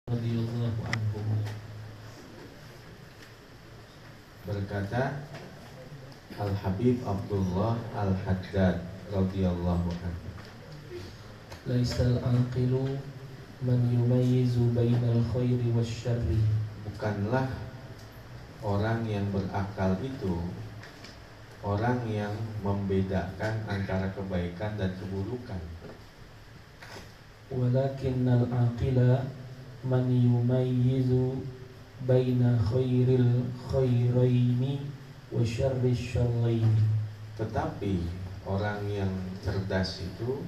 radhiyallahu anhu berkata Al-Habib Abdullah Al-Haddad radhiyallahu anhu, laisal aqilu man yumayyizu bainal khairi wasyarri. Bukanlah orang yang berakal itu orang yang membedakan antara kebaikan dan keburukan. Walakinnal aqila man yumayyizu baina khairil khairaini wa syarril syarraini. Tetapi orang yang cerdas itu,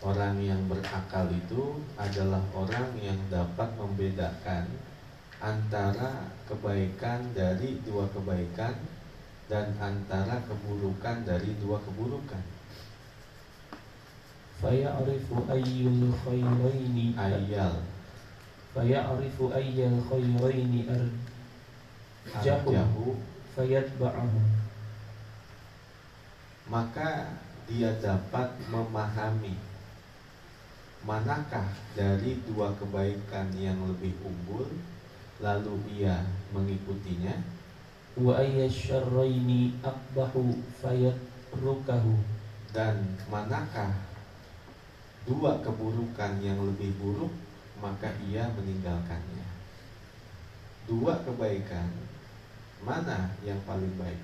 orang yang berakal itu adalah orang yang dapat membedakan antara kebaikan dari dua kebaikan dan antara keburukan dari dua keburukan. Faya'rifu ayyul khairaini Faya'rifu ayyul khairaini arjahu fayatba'ahu. Maka dia dapat memahami manakah dari dua kebaikan yang lebih unggul, lalu ia mengikutinya. Wa ayyasyarraini aqbahu fayatrukahu. Dan manakah dua keburukan yang lebih buruk, maka ia meninggalkannya. Dua kebaikan, mana yang paling baik?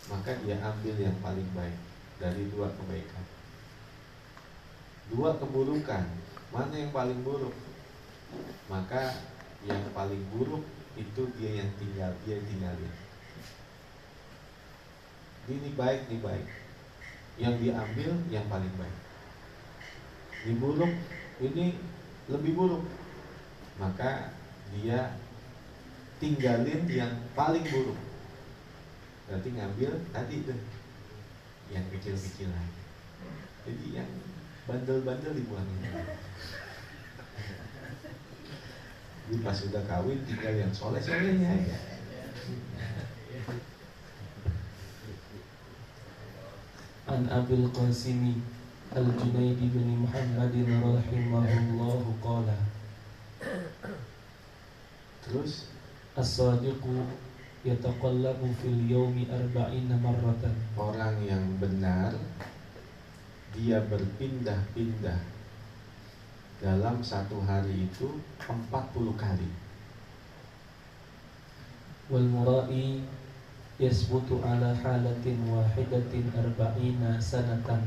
Maka dia ambil yang paling baik dari dua kebaikan. Dua keburukan, mana yang paling buruk? Maka yang paling buruk itu dia tinggalin. Ini baik, ini baik. Yang diambil yang paling baik. Ini buruk, ini lebih buruk. Maka dia tinggalin yang paling buruk. Berarti ngambil tadi tuh yang kecil-kecilan. Jadi yang bandel-bandel dibuangin. Jadi pas sudah kawin tinggal yang soleh-solehnya aja. An Abil Qasimi Al-Junaidi bin Muhammadin rahimahullahu qala. Terus As-sadiqu yataqallabu fil yawmi arba'ina marratan. orang yang benar dia berpindah-pindah dalam satu hari itu 40 kali. Wal mura'i yasbutu ala halatin wahidatin arba'ina sanatan.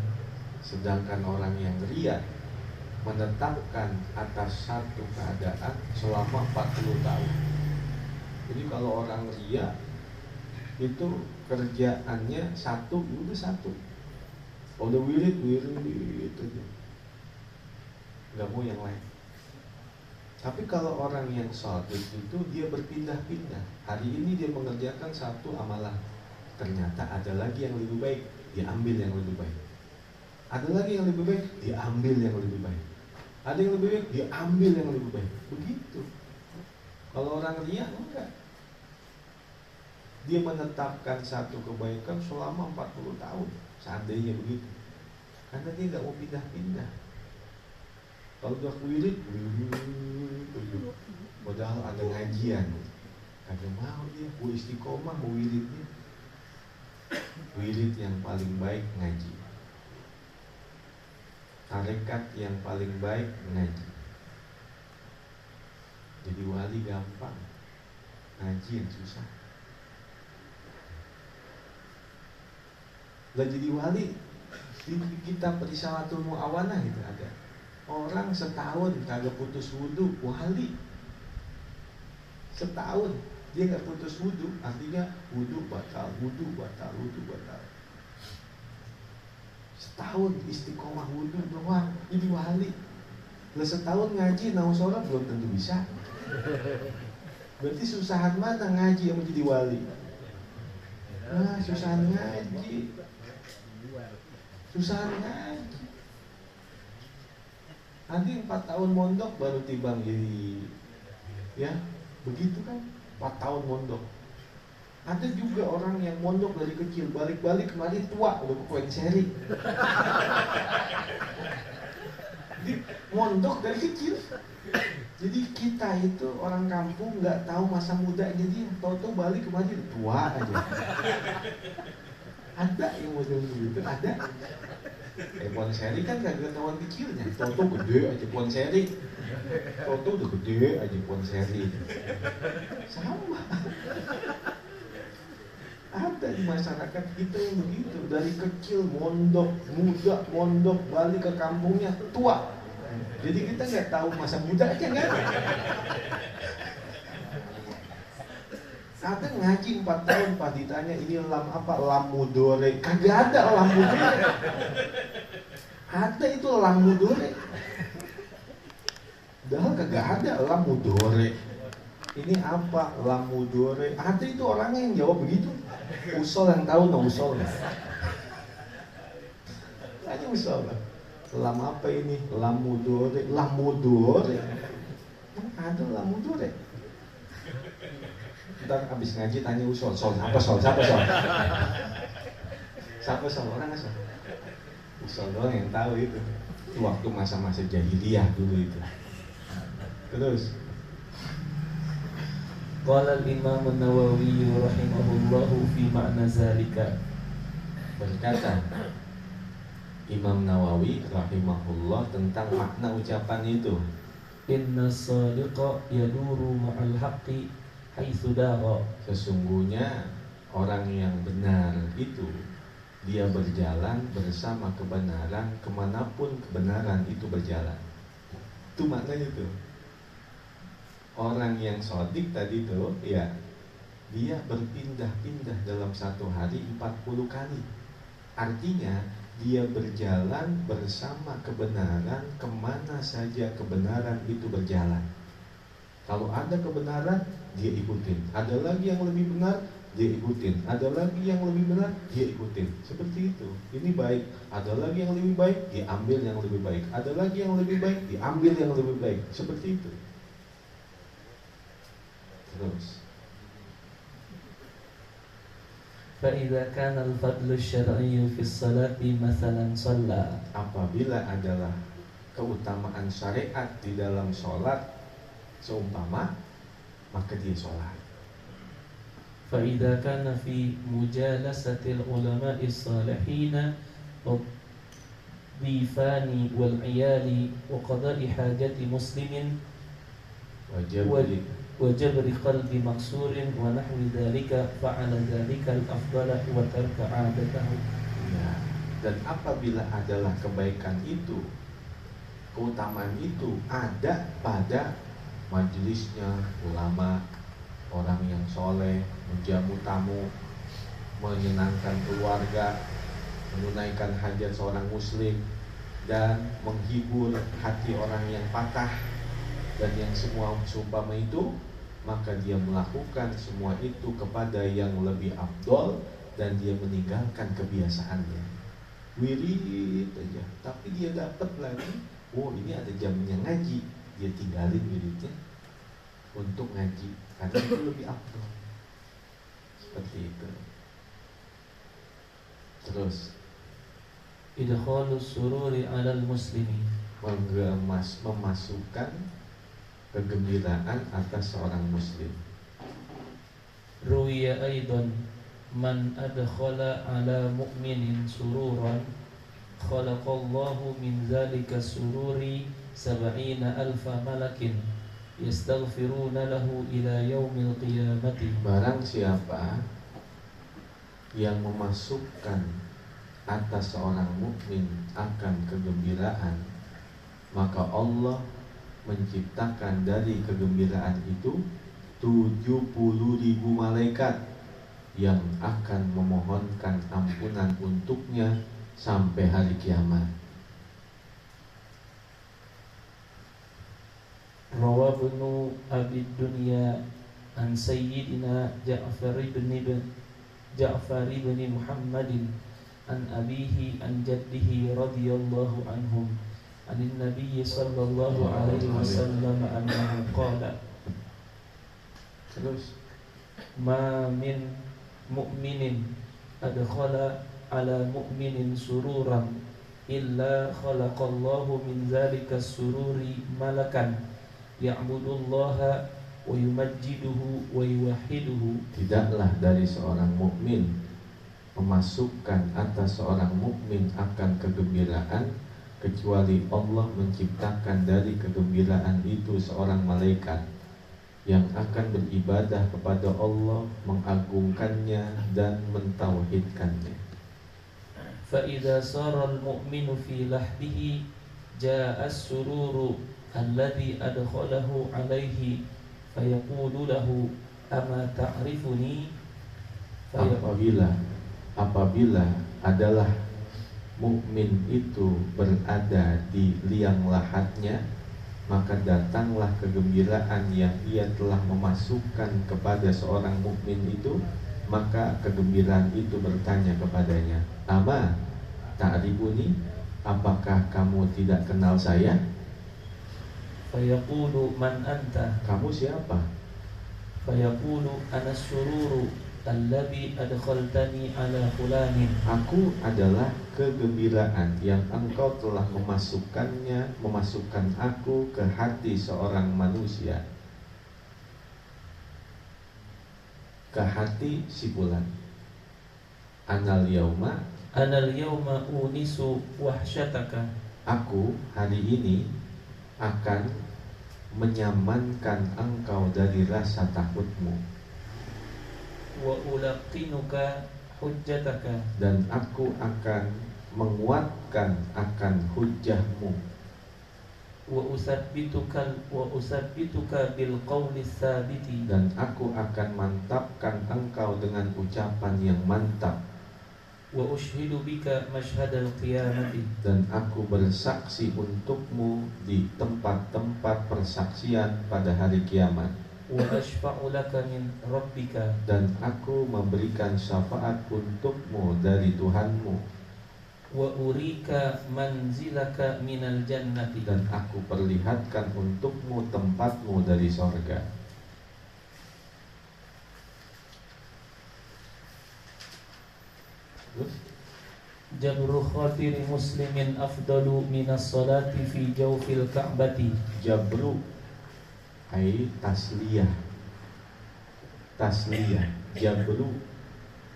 Sedangkan orang yang riya menetapkan atas satu keadaan selama 40 tahun. Jadi kalau orang riya itu kerjaannya satu, udah satu. Udah wirid itu aja, nggak mau yang lain. Tapi kalau orang yang shadiq itu dia berpindah-pindah. Hari ini dia mengerjakan satu amalan, ternyata ada lagi yang lebih baik, dia ambil yang lebih baik. Ada lagi yang lebih baik, dia ambil yang lebih baik. Ada yang lebih baik, dia ambil yang lebih baik. Begitu. Kalau orang riya enggak. Dia menetapkan satu kebaikan selama 40 tahun. Seandainya begitu. Karena dia enggak mau pindah-pindah. Kalau udah wirid, padahal ada ngajian, kagak mau dia, mau istiqomah, mau wiridnya. Wirid yang paling baik ngaji. Tarekat yang paling baik ngaji. Jadi wali gampang, ngaji yang susah. Lah jadi wali di kitab Risalatul Mu'awanah itu ada. Orang setahun kagak putus wudu, wali. Setahun dia nggak putus wudu, artinya wudu batal, wudu batal, wudu batal. Setahun istiqomah wudu doang, ini wali. Lah setahun ngaji, nausolat belum tentu bisa. Berarti susahan mana ngaji yang menjadi wali? Nah, susahan ngaji. Susahan ngaji. Nanti 4 tahun mondok baru timbang jadi, ya begitu kan, 4 tahun mondok. Ada juga orang yang mondok dari kecil, balik-balik kemarin tua, udah kuen seri. Jadi mondok dari kecil Jadi kita itu orang kampung nggak tahu masa mudanya dia, tahu-tahu balik kemari tua aja. Ada yang model begitu, ada. Ponseri kan kagak kawan kecilnya, tahu-tahu gede aja ponseri. Tahu-tahu udah gede aja ponseri. Sama. Ada di masyarakat kita yang begitu, dari kecil mondok, muda mondok, balik ke kampungnya tua. Jadi kita nggak tahu masa muda aja nggak ada. Ada ngaji 4 tahun pas ditanya ini lam apa, lam mudore, kagak ada lam mudore. Ada itu lam mudore. Padahal kagak ada lam mudore. Ini apa lam mudore? Ada itu orangnya yang jawab begitu. Usol yang tahu no usol. Tanya usol. Lam apa ini? Lam mudore. Lam mudore. Ada lam mudore. Ntar habis ngaji tanya usol, sol apa sol, siapa sol? Siapa sol? Orang asal. Usol doang yang tahu itu. Itu waktu masa-masa jahiliyah dulu itu. Terus Qala al-Imam an-Nawawi rahimahullahu fi ma'na zalika. berkata Imam Nawawi rahimahullah tentang makna ucapan itu. Inna as-sadiqa yaduru ma'al haqqi haitsu dara. Sesungguhnya orang yang benar itu dia berjalan bersama kebenaran kemanapun kebenaran itu berjalan. Itu maknanya itu. Orang yang sodik tadi tuh ya, dia berpindah-pindah dalam satu hari 40 kali. Artinya dia berjalan bersama kebenaran kemana saja kebenaran itu berjalan. Kalau ada kebenaran dia ikutin, ada lagi yang lebih benar dia ikutin, ada lagi yang lebih benar dia ikutin. Seperti itu. Ini baik, ada lagi yang lebih baik diambil yang lebih baik, ada lagi yang lebih baik diambil yang lebih baik. Seperti itu. Terus فإذا كان الفضل الشرعي في الصلاة مثلا صلى. Apabila adalah keutamaan syariat di dalam sholat seumpama, maka dia sholat. فإذا كان في مجالسة العلماء الصالحين والضيفان والعيال وقضاء حاجة مسلم وجبر قلب مكسور ونحو ذلك فعل ذلك الأفضل وترك عادته. Ya. Dan apabila adalah kebaikan itu, keutamaan itu ada pada majelisnya ulama, orang yang soleh, menjamu tamu, menyenangkan keluarga, menunaikan hajat seorang muslim, dan menghibur hati orang yang patah, dan yang semua seumpama itu, maka dia melakukan semua itu kepada yang lebih afdol dan dia meninggalkan kebiasaannya. Wirid aja, tapi dia dapat lagi, oh ini ada jamnya ngaji, dia tinggalin wiridnya untuk ngaji karena itu lebih afdol. Seperti itu. Terus idkhalus sururi 'alal muslimin, memasukkan kegembiraan atas seorang muslim. ruwiya aidan man adkhala 'ala mu'minin sururan khalaqallahu min dzalika sururi 70,000 malakin yastaghfiruna lahu ila yaumil qiyamati. Barang siapa yang memasukkan atas seorang mukmin akan kegembiraan, maka Allah menciptakan dari kegembiraan itu 70.000 malaikat yang akan memohonkan ampunan untuknya sampai hari kiamat. Rawa Ibnu Abi Dunya an Sayyidina Ja'far ibn Muhammadin an abihi an jaddihi radhiyallahu anhum anin Nabi sallallahu alaihi wasallam annahu qala. Terus Ma min mu'minin adkhala ala mu'minin sururan illa khalaqallahu min dzalika sururi malakan ya'budullaha wa yumajjiduhu wa yuwahhiduhu. Tidaklah dari seorang mukmin memasukkan atas seorang mukmin akan kegembiraan kecuali Allah menciptakan dari kegembiraan itu seorang malaikat yang akan beribadah kepada Allah, mengagungkannya dan mentauhidkannya. فإذا صار المؤمن في لحده جاء السرور الذي أدخله عليه فيقول له أما تعرفني. Apabila adalah mukmin itu berada di liang lahatnya, maka datanglah kegembiraan yang ia telah memasukkan kepada seorang mukmin itu. Maka kegembiraan itu bertanya kepadanya, Ama ta'rifuni, apakah kamu tidak kenal saya? Fayaqulu man anta. Kamu siapa? Fayaqulu ana sururu alladhi adkhaltani ala fulanin. Aku adalah kegembiraan yang engkau telah memasukkan aku ke hati seorang manusia, ke hati si fulan. Anal yauma unisu wahsyataka. Aku hari ini akan menyamankan engkau dari rasa takutmu. Wa ulaqinuka hujjataka. Dan aku akan menguatkan akan hujjahmu. Wa usabbituka bil qawli tsabiti. Dan aku akan mantapkan engkau dengan ucapan yang mantap. Wa ushhidu bika mashhadal qiyamati. Dan aku bersaksi untukmu di tempat-tempat persaksian pada hari kiamat. Wa ashfa'u laka min rabbika. Dan aku memberikan syafaat untukmu dari Tuhanmu. Wa urika manzilaka minal jannati. Dan aku perlihatkan untukmu tempatmu dari sorga. Jabru khatiri muslimin afdalu minas salati fi jawfil ka'bati. Jabru ai tasliyah. Jabru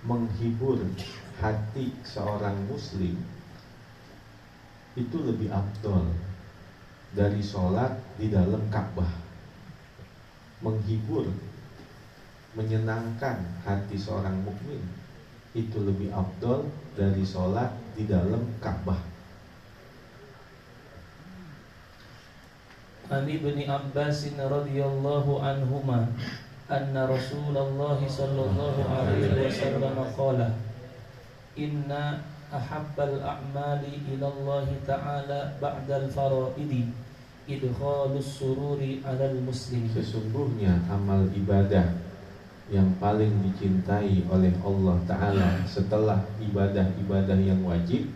menghibur hati seorang muslim itu lebih afdal dari sholat di dalam Ka'bah. Menghibur, menyenangkan hati seorang mukmin itu lebih afdal dari sholat di dalam Ka'bah. An Ibni Abbas radhiyallahu anhuma anna Rasulullah sallallahu alaihi wasallam qala inna ahabbal a'mali ila Allah ta'ala ba'dal faraidi idkhalus sururi 'alal muslim. Sesungguhnya amal ibadah yang paling dicintai oleh Allah Ta'ala setelah ibadah-ibadah yang wajib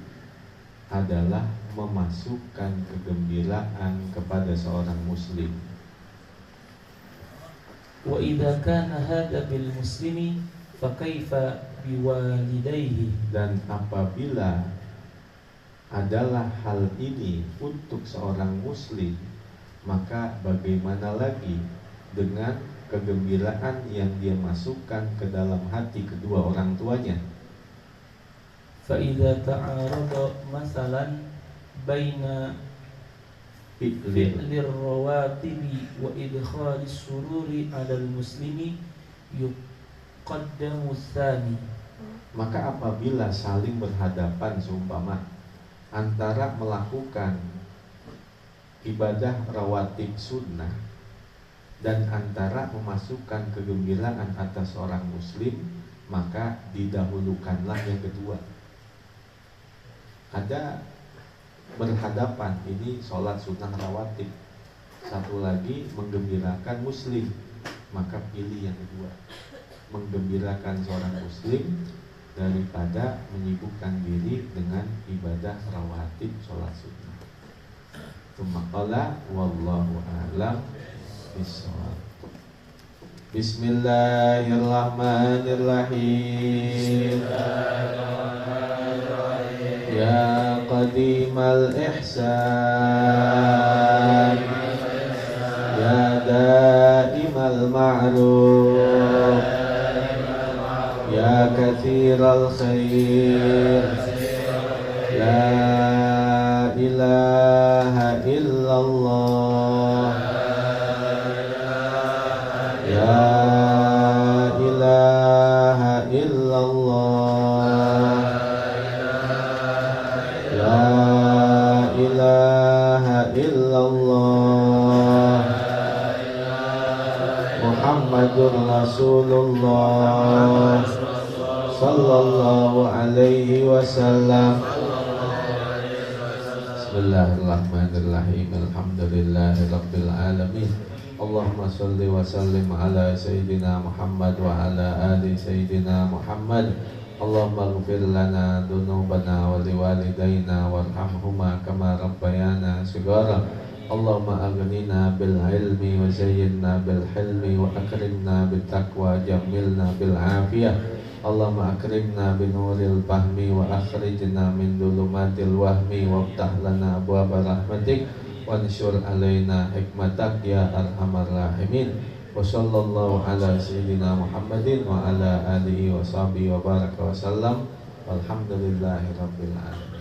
adalah memasukkan kegembiraan kepada seorang muslim. Wa idza kana hadza bil muslimi fa kaifa biwalidayhi. Dan apabila adalah hal ini untuk seorang muslim, maka bagaimana lagi dengan kegembiraan yang dia masukkan ke dalam hati kedua orang tuanya. Fa idza ta'arada masalan baina fi'lir rawatibi wa idkhalis sururi 'alal muslimi yuqaddamu tsani. Maka apabila saling berhadapan seumpama antara melakukan ibadah rawatib sunnah dan antara memasukkan kegembiraan atas seorang muslim, maka didahulukanlah yang kedua. Ada berhadapan, ini sholat sunnah rawatib, satu lagi menggembirakan muslim, maka pilih yang kedua, menggembirakan seorang muslim daripada menyibukkan diri dengan ibadah rawatib sholat sunnah. Tumakala wallahu a'lam bishawab. Bismillahirrahmanirrahim. Ya qadimal ihsan, ya دائم المعروف يا كثير الخير لا إله إلا الله لا إله إلا الله لا إله إلا الله محمد رسول الله صلى الله عليه وسلم. Bismillahirrahmanirrahim. Alhamdulillahirabbil alamin. Allahumma shalli wa sallim ala sayyidina Muhammad wa ala ali sayyidina Muhammad. Allahumma ighfir lana dzunubana wa liwalidayna warhamhuma kama rabbayana shighara. Allahumma aghnina bil ilmi wa zayyinna bil hilmi wa akrimna bit taqwa jamilna bil afiyah. Allahumma akrimna binuril fahmi wa akhrijna min dhulumatil wahmi waftah lana abwaaba rahmatik wanshur alaina hikmatak ya arhamar rahimin. Wa sallallahu ala sayyidina Muhammadin wa ala alihi wa sahbihi wa baraka wa sallam. Walhamdulillahi rabbil alamin.